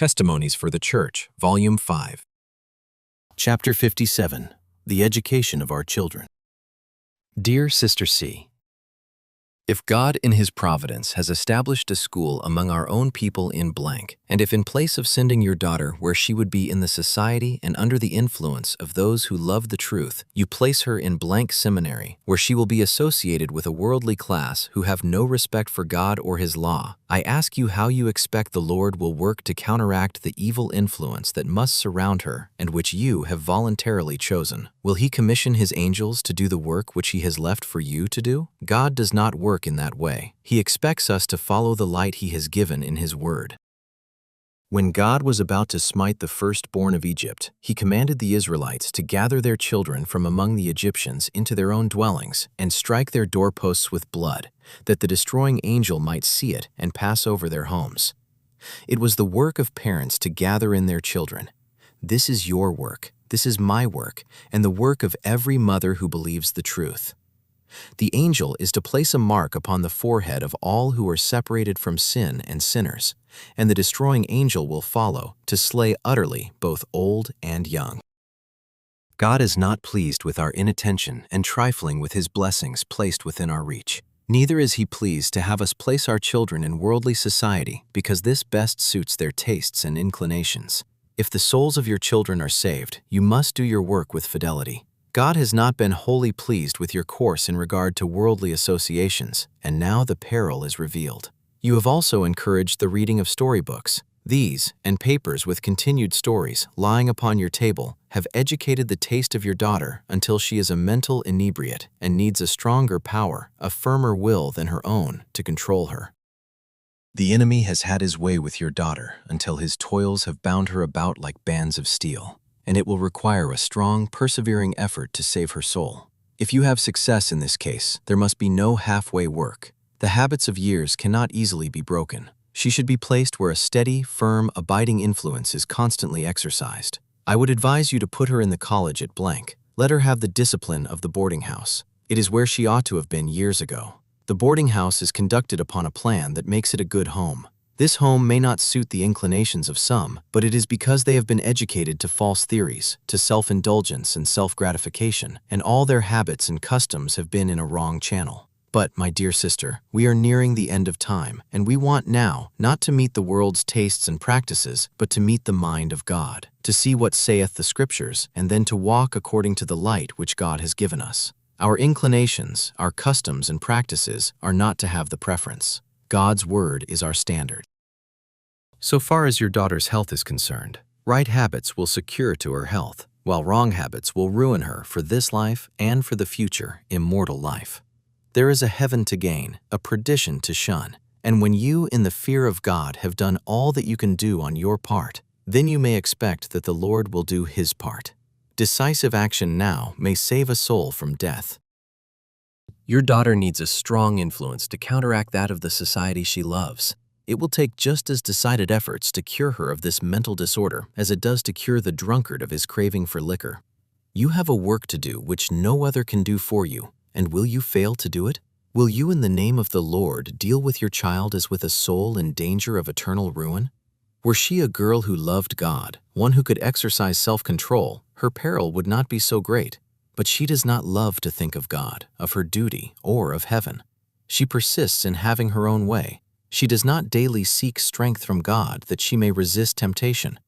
Testimonies for the Church, Volume 5. Chapter 57. The Education of Our Children. Dear Sister C., if God in His providence has established a school among our own people in blank, and if in place of sending your daughter where she would be in the society and under the influence of those who love the truth, you place her in blank seminary, where she will be associated with a worldly class who have no respect for God or His law, I ask you how you expect the Lord will work to counteract the evil influence that must surround her and which you have voluntarily chosen. Will He commission His angels to do the work which He has left for you to do? God does not work in that way. He expects us to follow the light He has given in His Word. When God was about to smite the firstborn of Egypt, He commanded the Israelites to gather their children from among the Egyptians into their own dwellings and strike their doorposts with blood, that the destroying angel might see it and pass over their homes. It was the work of parents to gather in their children. This is your work, this is my work, and the work of every mother who believes the truth. The angel is to place a mark upon the forehead of all who are separated from sin and sinners, and the destroying angel will follow to slay utterly both old and young. God is not pleased with our inattention and trifling with His blessings placed within our reach. Neither is He pleased to have us place our children in worldly society because this best suits their tastes and inclinations. If the souls of your children are saved, you must do your work with fidelity. God has not been wholly pleased with your course in regard to worldly associations, and now the peril is revealed. You have also encouraged the reading of storybooks. These, and papers with continued stories lying upon your table, have educated the taste of your daughter until she is a mental inebriate and needs a stronger power, a firmer will than her own, to control her. The enemy has had his way with your daughter until his toils have bound her about like bands of steel, and it will require a strong, persevering effort to save her soul. If you have success in this case, there must be no halfway work. The habits of years cannot easily be broken. She should be placed where a steady, firm, abiding influence is constantly exercised. I would advise you to put her in the college at blank. Let her have the discipline of the boarding house. It is where she ought to have been years ago. The boarding house is conducted upon a plan that makes it a good home. This home may not suit the inclinations of some, but it is because they have been educated to false theories, to self-indulgence and self-gratification, and all their habits and customs have been in a wrong channel. But, my dear sister, we are nearing the end of time, and we want now not to meet the world's tastes and practices, but to meet the mind of God, to see what saith the Scriptures, and then to walk according to the light which God has given us. Our inclinations, our customs and practices are not to have the preference. God's Word is our standard. So far as your daughter's health is concerned, right habits will secure to her health, while wrong habits will ruin her for this life and for the future, immortal life. There is a heaven to gain, a perdition to shun, and when you, in the fear of God, have done all that you can do on your part, then you may expect that the Lord will do His part. Decisive action now may save a soul from death. Your daughter needs a strong influence to counteract that of the society she loves. It will take just as decided efforts to cure her of this mental disorder as it does to cure the drunkard of his craving for liquor. You have a work to do which no other can do for you, and will you fail to do it? Will you in the name of the Lord deal with your child as with a soul in danger of eternal ruin? Were she a girl who loved God, one who could exercise self-control, her peril would not be so great. But she does not love to think of God, of her duty, or of heaven. She persists in having her own way. She does not daily seek strength from God that she may resist temptation.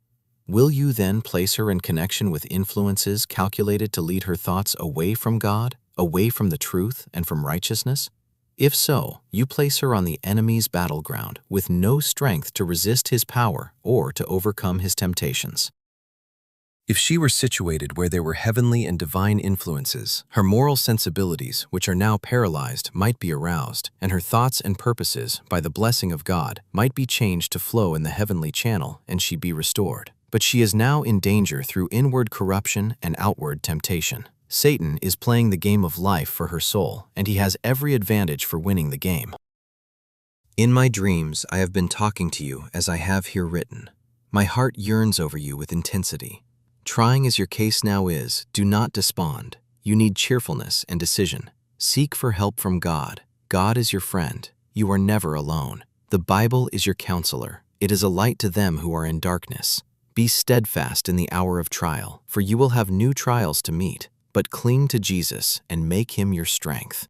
Will you then place her in connection with influences calculated to lead her thoughts away from God, away from the truth and from righteousness? If so, you place her on the enemy's battleground with no strength to resist his power or to overcome his temptations. If she were situated where there were heavenly and divine influences, her moral sensibilities, which are now paralyzed, might be aroused, and her thoughts and purposes, by the blessing of God, might be changed to flow in the heavenly channel, and she be restored. But she is now in danger through inward corruption and outward temptation. Satan is playing the game of life for her soul, and he has every advantage for winning the game. In my dreams, I have been talking to you as I have here written. My heart yearns over you with intensity. Trying as your case now is, do not despond. You need cheerfulness and decision. Seek for help from God. God is your friend. You are never alone. The Bible is your counselor. It is a light to them who are in darkness. Be steadfast in the hour of trial, for you will have new trials to meet, but cling to Jesus and make him your strength.